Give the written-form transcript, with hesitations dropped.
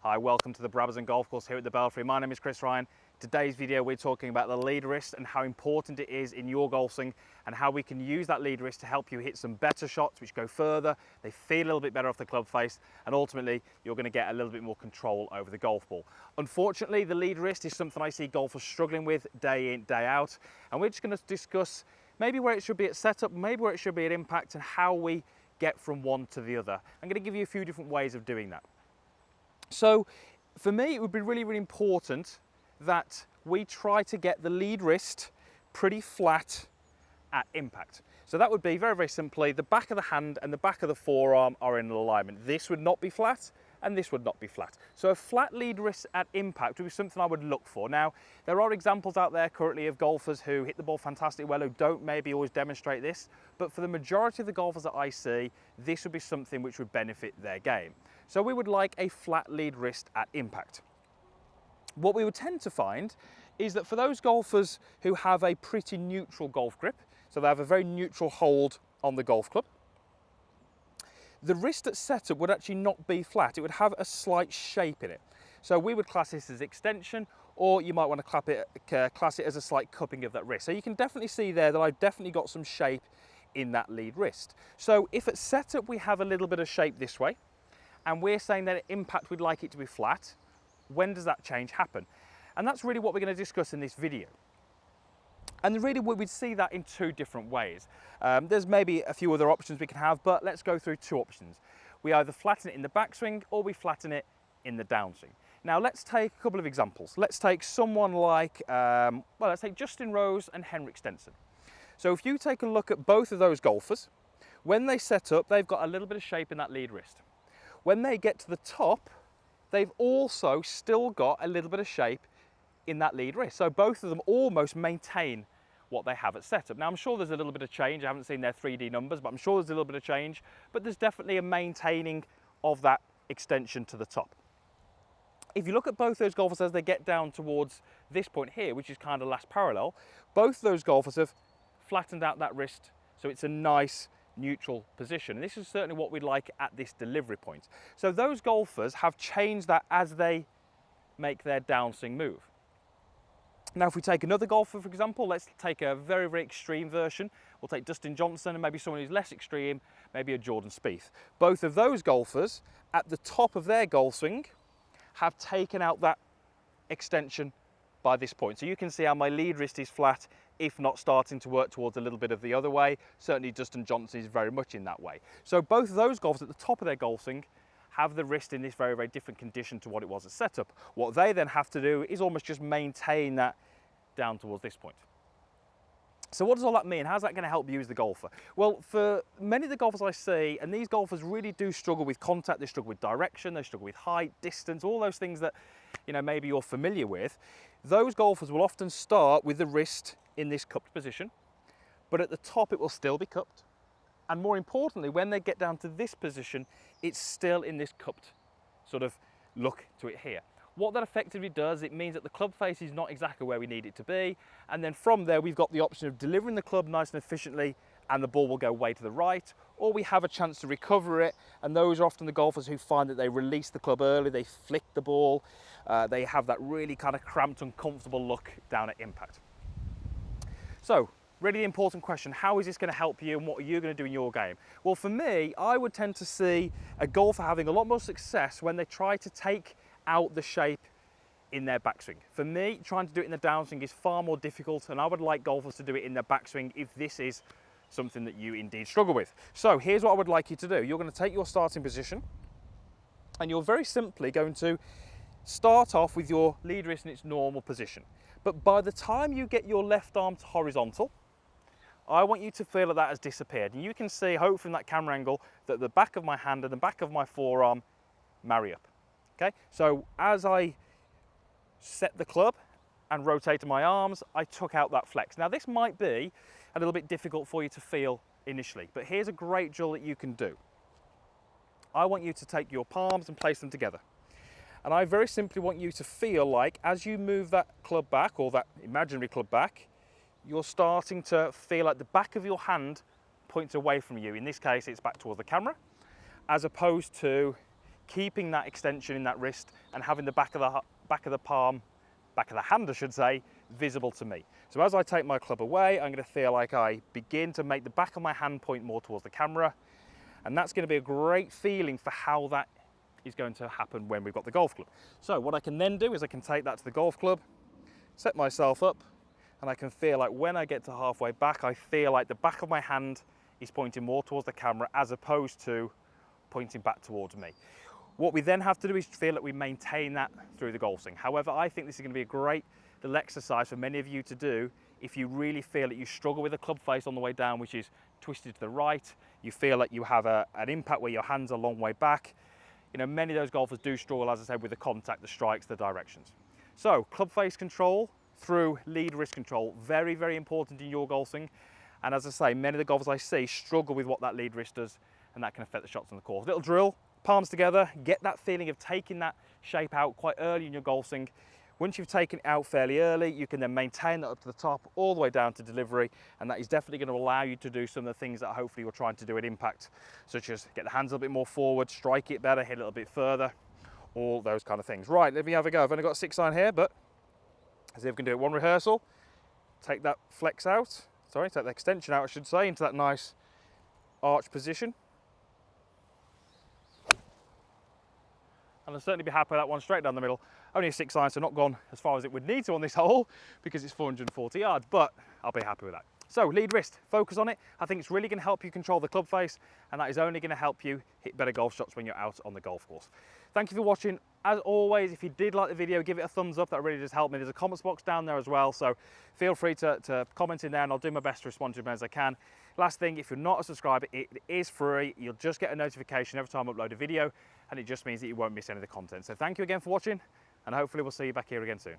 Hi, welcome to the Brabazon Golf Course here at the Belfry. My name is Chris Ryan. Today's video we're talking about the lead wrist and how important it is in your golf swing and how we can use that lead wrist to help you hit some better shots which go further, they feel a little bit better off the club face, and ultimately you're going to get a little bit more control over the golf ball. Unfortunately, the lead wrist is something I see golfers struggling with day in, day out, and we're just going to discuss maybe where it should be at setup, maybe where it should be at impact, and how we get from one to the other. I'm going to give you a few different ways of doing that. So for me, it would be really, really important that we try to get the lead wrist pretty flat at impact. So that would be very, very simply, the back of the hand and the back of the forearm are in alignment. This would not be flat and this would not be flat. So a flat lead wrist at impact would be something I would look for. Now, there are examples out there currently of golfers who hit the ball fantastically well, who don't maybe always demonstrate this, but for the majority of the golfers that I see, this would be something which would benefit their game. So we would like a flat lead wrist at impact. What we would tend to find is that for those golfers who have a pretty neutral golf grip, so they have a very neutral hold on the golf club, the wrist at setup would actually not be flat. It would have a slight shape in it. So we would class this as extension, or you might want to class it as a slight cupping of that wrist. So you can definitely see there that I've definitely got some shape in that lead wrist. So if at setup we have a little bit of shape this way, and we're saying that at impact we'd like it to be flat, when does that change happen? And that's really what we're going to discuss in this video. And really we'd see that in two different ways. There's maybe a few other options we can have, but let's go through two options. We either flatten it in the backswing or we flatten it in the downswing. Now let's take a couple of examples. Let's take someone like, let's take Justin Rose and Henrik Stenson. So if you take a look at both of those golfers, when they set up, they've got a little bit of shape in that lead wrist. When they get to the top, they've also still got a little bit of shape in that lead wrist. So both of them almost maintain what they have at setup. Now I'm sure there's a little bit of change. I haven't seen their 3D numbers, but I'm sure there's a little bit of change, but there's definitely a maintaining of that extension to the top. If you look at both those golfers as they get down towards this point here, which is kind of last parallel, both those golfers have flattened out that wrist, so it's a nice neutral position. And this is certainly what we'd like at this delivery point. So those golfers have changed that as they make their downswing move. Now if we take another golfer, for example, let's take a very, very extreme version. We'll take Dustin Johnson and maybe someone who's less extreme, maybe a Jordan Spieth. Both of those golfers at the top of their golf swing have taken out that extension by this point. So you can see how my lead wrist is flat, if not starting to work towards a little bit of the other way. Certainly Dustin Johnson is very much in that way. So both of those golfers at the top of their golf swing have the wrist in this very, very different condition to what it was at setup. What they then have to do is almost just maintain that down towards this point. So what does all that mean? How's that going to help you as the golfer? Well, for many of the golfers I see, and these golfers really do struggle with contact, they struggle with direction, they struggle with height, distance, all those things that, you know, maybe you're familiar with. Those golfers will often start with the wrist in this cupped position, but at the top it will still be cupped. And more importantly, when they get down to this position, it's still in this cupped sort of look to it here. What that effectively does, it means that the club face is not exactly where we need it to be. And then from there, we've got the option of delivering the club nice and efficiently and the ball will go way to the right, or we have a chance to recover it. And those are often the golfers who find that they release the club early, they flick the ball, they have that really kind of cramped, uncomfortable look down at impact. So, really important question, how is this going to help you and what are you going to do in your game? Well, for me, I would tend to see a golfer having a lot more success when they try to take out the shape in their backswing. For me, trying to do it in the downswing is far more difficult, and I would like golfers to do it in their backswing if this is something that you indeed struggle with. So here's what I would like you to do. You're going to take your starting position and you're very simply going to start off with your lead wrist in its normal position. But by the time you get your left arm to horizontal, I want you to feel that that has disappeared. And you can see, hopefully from that camera angle, that the back of my hand and the back of my forearm marry up. Okay, so as I set the club and rotated my arms, I took out that flex. Now this might be a little bit difficult for you to feel initially, but here's a great drill that you can do. I want you to take your palms and place them together. And I very simply want you to feel like as you move that club back, or that imaginary club back, you're starting to feel like the back of your hand points away from you. In this case, it's back towards the camera, as opposed to keeping that extension in that wrist and having the back of the palm, back of the hand I should say, visible to me. So as I take my club away, I'm going to feel like I begin to make the back of my hand point more towards the camera, and that's going to be a great feeling for how that is going to happen when we've got the golf club. So what I can then do is I can take that to the golf club, set myself up, and I can feel like when I get to halfway back, I feel like the back of my hand is pointing more towards the camera as opposed to pointing back towards me. What we then have to do is feel that we maintain that through the golf swing. However, I think this is going to be a great little exercise for many of you to do if you really feel that you struggle with the club face on the way down, which is twisted to the right. You feel like you have an impact where your hands are a long way back. You know, many of those golfers do struggle, as I said, with the contact, the strikes, the directions. So club face control through lead wrist control, very, very important in your golf swing. And as I say, many of the golfers I see struggle with what that lead wrist does, and that can affect the shots on the course. Little drill, palms together, get that feeling of taking that shape out quite early in your golf swing. Once you've taken it out fairly early, you can then maintain that up to the top, all the way down to delivery, and that is definitely going to allow you to do some of the things that hopefully you're trying to do at impact, such as get the hands a little bit more forward, strike it better, hit a little bit further, all those kind of things. Right, let me have a go. I've only got a 6 iron here, but let's see if we can do it. One rehearsal, take that flex out, take the extension out, I should say, into that nice arch position. And I'll certainly be happy with that one straight down the middle. Only a 6 iron, so not gone as far as it would need to on this hole because it's 440 yards, but I'll be happy with that. So lead wrist, focus on it. I think it's really going to help you control the club face, and that is only going to help you hit better golf shots when you're out on the golf course. Thank you for watching. As always, if you did like the video, give it a thumbs up. That really does help me. There's a comments box down there as well, so feel free to comment in there, and I'll do my best to respond to as many as I can. Last thing, if you're not a subscriber, it is free. You'll just get a notification every time I upload a video, and it just means that you won't miss any of the content. So thank you again for watching, and hopefully we'll see you back here again soon.